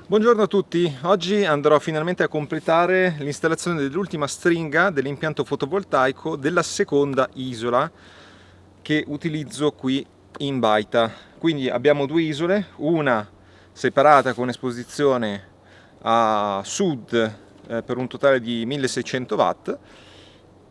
Buongiorno a tutti, oggi andrò finalmente a completare l'installazione dell'ultima stringa dell'impianto fotovoltaico della seconda isola che utilizzo qui in baita. Quindi abbiamo due isole, una separata con esposizione a sud per un totale di 1600 watt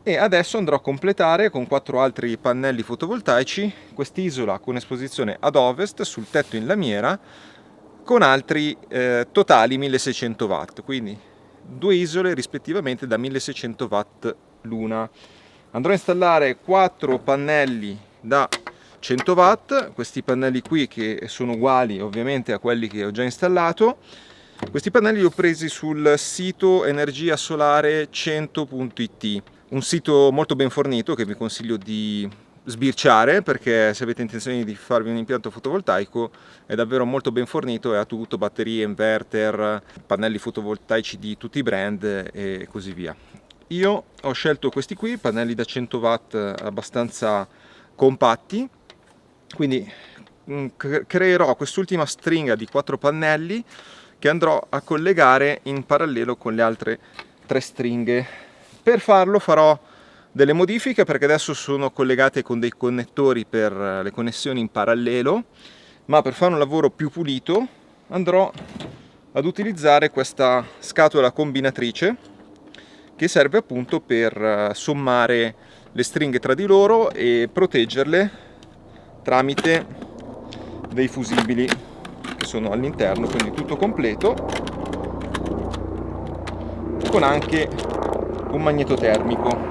e adesso andrò a completare con 4 altri pannelli fotovoltaici quest'isola con esposizione ad ovest sul tetto in lamiera con altri totali 1600 watt, quindi due isole rispettivamente da 1600 watt l'una. Andrò a installare 4 pannelli da 100 watt, questi pannelli qui che sono uguali ovviamente a quelli che ho già installato. Questi pannelli li ho presi sul sito energiasolare100.it, un sito molto ben fornito che vi consiglio di sbirciare, perché se avete intenzione di farvi un impianto fotovoltaico è davvero molto ben fornito e ha tutto, batterie, inverter, pannelli fotovoltaici di tutti i brand e così via. Io ho scelto questi qui, pannelli da 100 watt abbastanza compatti, quindi creerò quest'ultima stringa di 4 pannelli che andrò a collegare in parallelo con le altre 3 stringhe. Per farlo farò delle modifiche, perché adesso sono collegate con dei connettori per le connessioni in parallelo, ma per fare un lavoro più pulito andrò ad utilizzare questa scatola combinatrice che serve appunto per sommare le stringhe tra di loro e proteggerle tramite dei fusibili che sono all'interno, quindi tutto completo, con anche un magneto termico.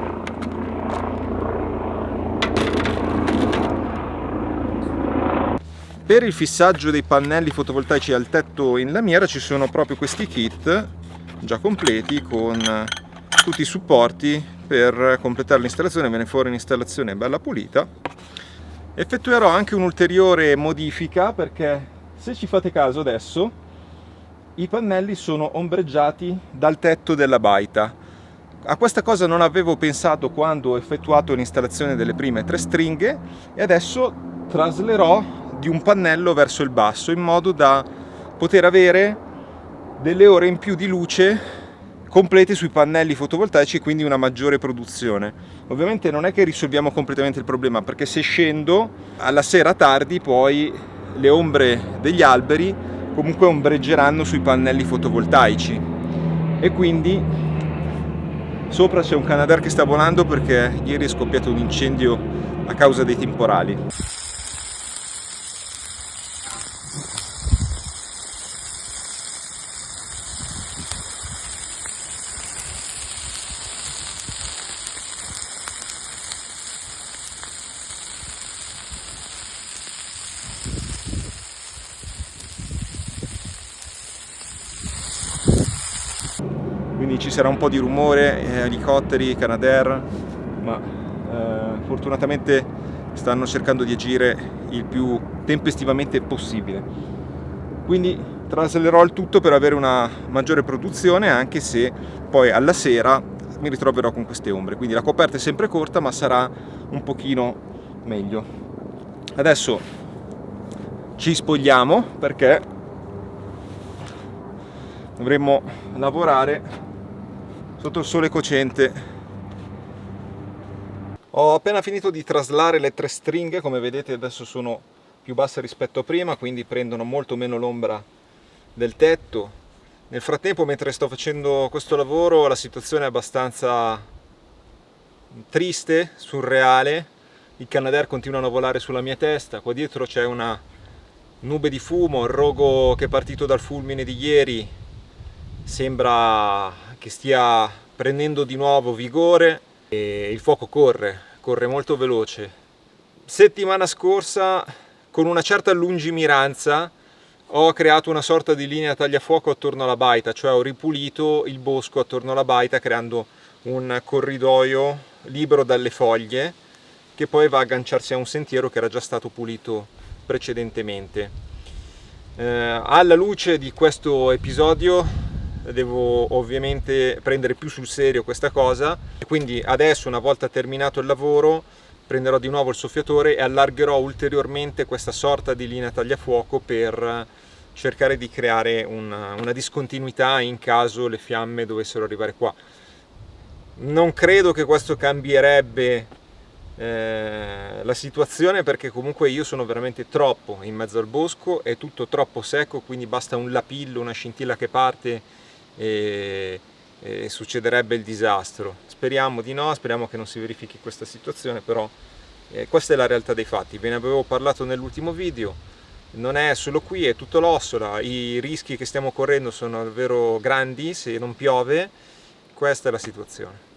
Per il fissaggio dei pannelli fotovoltaici al tetto in lamiera ci sono proprio questi kit già completi con tutti i supporti per completare l'installazione. Viene fuori un'installazione bella pulita. Effettuerò anche un'ulteriore modifica, perché se ci fate caso adesso i pannelli sono ombreggiati dal tetto della baita. A questa cosa non avevo pensato quando ho effettuato l'installazione delle prime 3 stringhe e adesso traslerò di un pannello verso il basso in modo da poter avere delle ore in più di luce complete sui pannelli fotovoltaici e quindi una maggiore produzione. Ovviamente non è che risolviamo completamente il problema, perché se scendo alla sera tardi poi le ombre degli alberi comunque ombreggeranno sui pannelli fotovoltaici e quindi sopra c'è un Canadair che sta volando perché ieri è scoppiato un incendio a causa dei temporali. Quindi ci sarà un po' di rumore, elicotteri, Canadair, ma fortunatamente stanno cercando di agire il più tempestivamente possibile. Quindi traslerò il tutto per avere una maggiore produzione, anche se poi alla sera mi ritroverò con queste ombre. Quindi la coperta è sempre corta, ma sarà un pochino meglio. Adesso ci spogliamo perché dovremmo lavorare sotto il sole cocente. Ho appena finito di traslare le 3 stringhe, come vedete adesso sono più basse rispetto a prima, quindi prendono molto meno l'ombra del tetto. Nel frattempo, mentre sto facendo questo lavoro, la situazione è abbastanza triste, surreale. I Canadair continuano a volare sulla mia testa, qua dietro c'è una nube di fumo, il rogo che è partito dal fulmine di ieri sembra che stia prendendo di nuovo vigore e il fuoco corre molto veloce. Settimana scorsa, con una certa lungimiranza, ho creato una sorta di linea tagliafuoco attorno alla baita, cioè ho ripulito il bosco attorno alla baita creando un corridoio libero dalle foglie che poi va a agganciarsi a un sentiero che era già stato pulito precedentemente. Alla luce di questo episodio devo ovviamente prendere più sul serio questa cosa, quindi adesso, una volta terminato il lavoro, prenderò di nuovo il soffiatore e allargherò ulteriormente questa sorta di linea tagliafuoco per cercare di creare una discontinuità in caso le fiamme dovessero arrivare qua. Non credo che questo cambierebbe la situazione, perché comunque io sono veramente troppo in mezzo al bosco, è tutto troppo secco, quindi basta un lapillo, una scintilla che parte e succederebbe il disastro. Speriamo di no, speriamo che non si verifichi questa situazione, però questa è la realtà dei fatti. Ve ne avevo parlato nell'ultimo video, non è solo qui, è tutto l'Ossola, i rischi che stiamo correndo sono davvero grandi se non piove, questa è la situazione.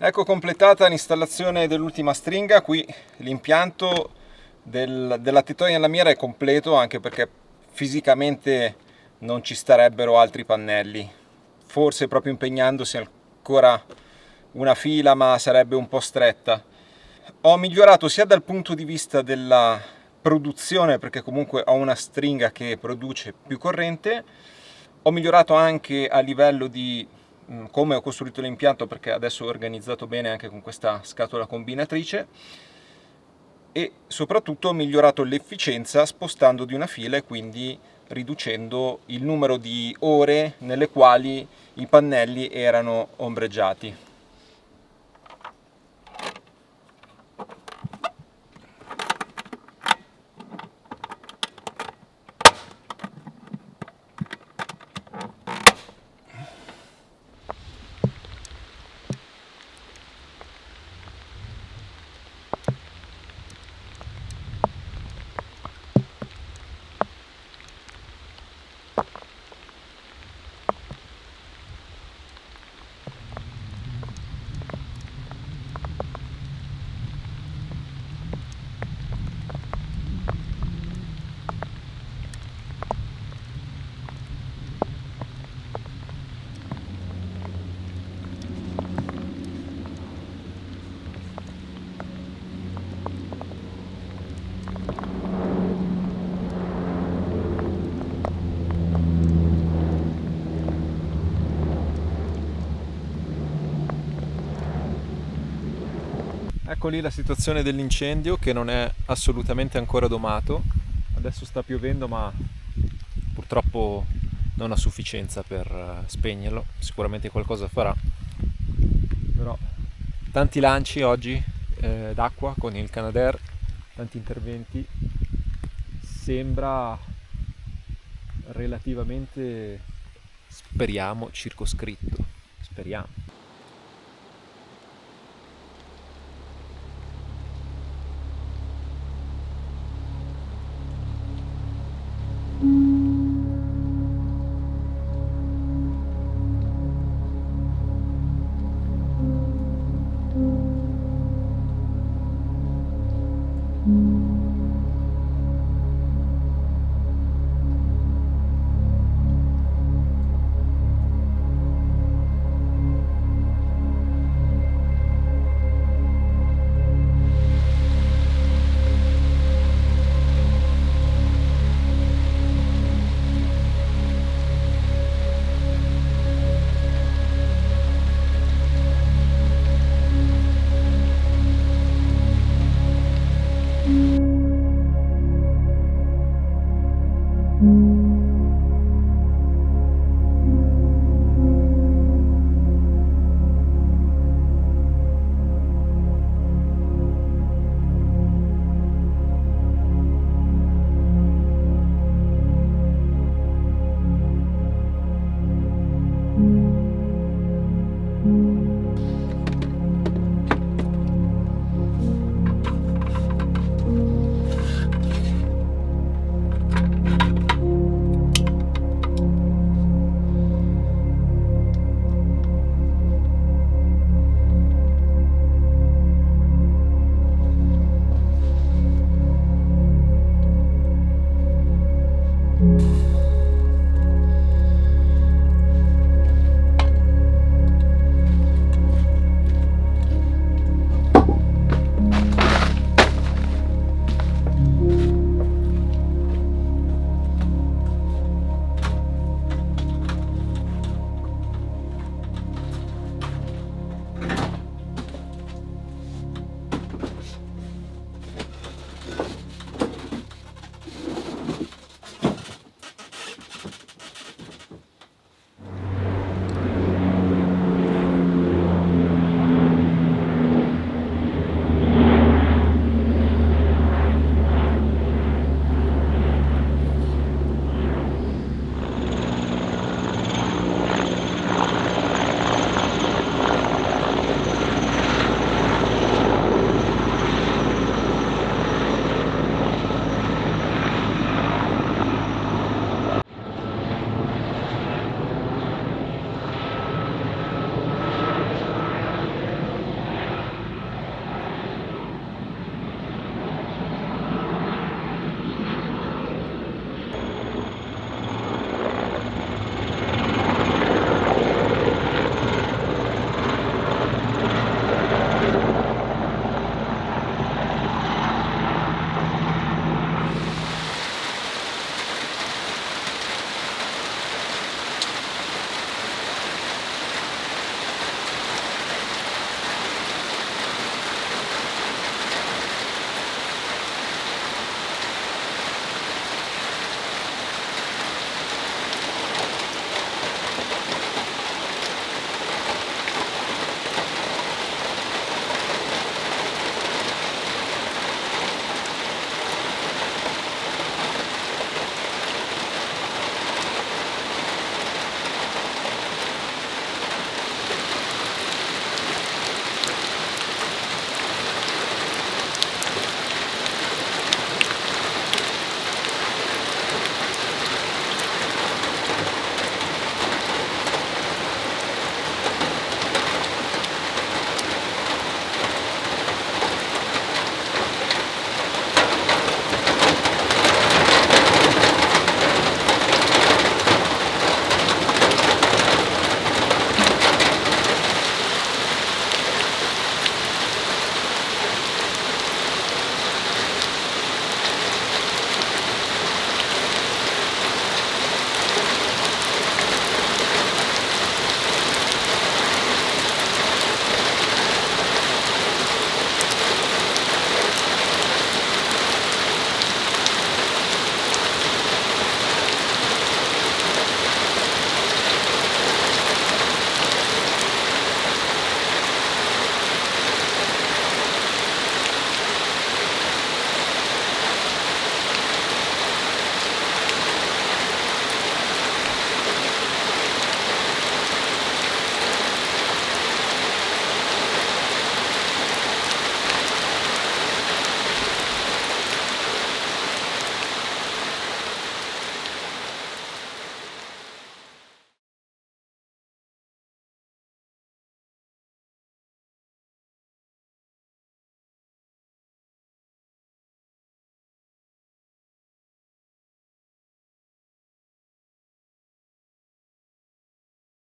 Ecco completata l'installazione dell'ultima stringa. Qui l'impianto della tettoia in lamiera è completo, anche perché fisicamente non ci starebbero altri pannelli, forse proprio impegnandosi ancora una fila, ma sarebbe un po' stretta. Ho migliorato sia dal punto di vista della produzione, perché comunque ho una stringa che produce più corrente, ho migliorato anche a livello di come ho costruito l'impianto, perché adesso ho organizzato bene anche con questa scatola combinatrice, e soprattutto ho migliorato l'efficienza spostando di una fila e quindi riducendo il numero di ore nelle quali i pannelli erano ombreggiati. Ecco lì la situazione dell'incendio, che non è assolutamente ancora domato. Adesso sta piovendo, ma purtroppo non a sufficienza per spegnerlo. Sicuramente qualcosa farà, però tanti lanci oggi d'acqua con il Canadair, tanti interventi. Sembra relativamente, speriamo, circoscritto. Speriamo.